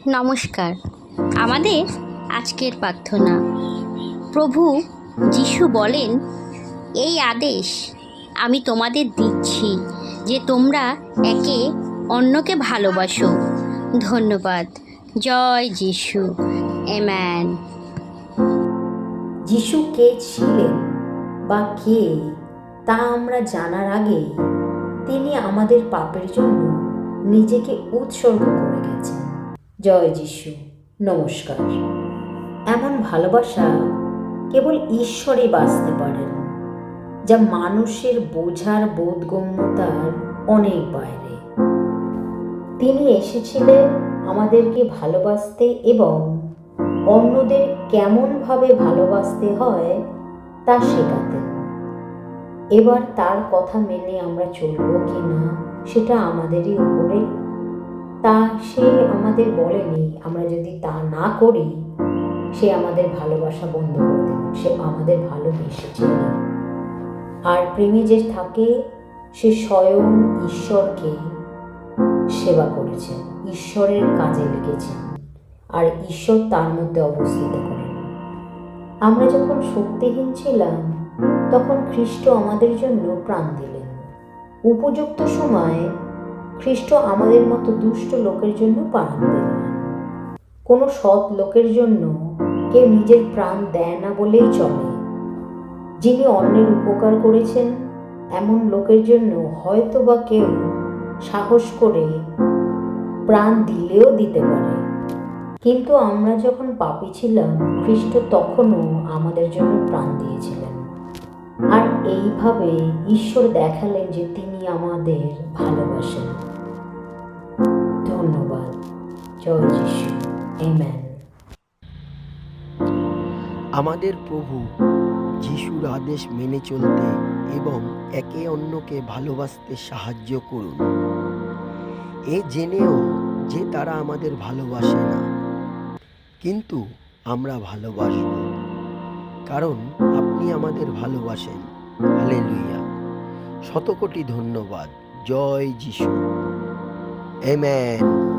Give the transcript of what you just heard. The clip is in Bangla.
নমস্কার। আমাদের আজকের প্রার্থনা। প্রভু যিশু বলেন, এই আদেশ আমি তোমাদের দিচ্ছি যে তোমরা একে অন্যকে ভালোবাসো। ধন্যবাদ। জয় যিশু। আমেন। যিশু কে ছিলেন বা কে তা আমরা জানার আগে তিনি আমাদের পাপের জন্য নিজেকে উৎসর্গ করে গেছেন। জয় যিশু। নমস্কার। এমন ভালোবাসা কেবল ঈশ্বরই বাঁচতে পারেন, যা মানুষের বোঝার বোধগম্যতার অনেক বাইরে। তিনি এসেছিলেন আমাদেরকে ভালোবাসতে এবং অন্যদের কেমনভাবে ভালোবাসতে হয় তা শেখাতেন। এবার তার কথা মেনে আমরা চলব কি না সেটা আমাদেরই উপরে। তা সে আমাদের বলেনি আমরা যদি তা না করি সে আমাদের ভালোবাসা বন্ধ করে দেবে। সে আমাদের ভালোবেসেছিলেন। আর প্রেমে যে থাকে সে স্বয়ং ঈশ্বরকে সেবা করেছেন, ঈশ্বরের কাজে লেগেছেন, আর ঈশ্বর তার মধ্যে অবস্থিত করেন। আমরা যখন শক্তিহীন ছিলাম তখন খ্রিস্ট আমাদের জন্য প্রাণ দিলেন। উপযুক্ত সময়ে খ্রিস্ট আমাদের মতো দুষ্ট লোকের জন্য প্রাণ দিলেন। কোনো সৎ লোকের জন্য কেউ নিজের প্রাণ দেয় না বলেই চলে। যিনি অন্যের উপকার করেছেন এমন লোকের জন্য হয়তো বা কেউ সাহস করে প্রাণ দিলেও দিতে পারে। কিন্তু আমরা যখন পাপী ছিলাম খ্রিস্ট তখনও আমাদের জন্য প্রাণ দিয়েছিলেন। আর এইভাবে ঈশ্বর দেখালেন যে তিনি আমাদের ভালোবাসেন। ধন্যবাদ। জয় যিশু। আমেন। আমাদের প্রভু যিশুর আদেশ মেনে চলতে এবং একে অন্যকে ভালোবাসতে সাহায্য করুন। এ জেনেও যে তারা আমাদের ভালোবাসে না, কিন্তু আমরা ভালোবাসব, কারণ আপনি আমাদের ভালোবাসেন। হালেলুয়া। শতকোটি ধন্যবাদ। জয় যিশু। আমেন।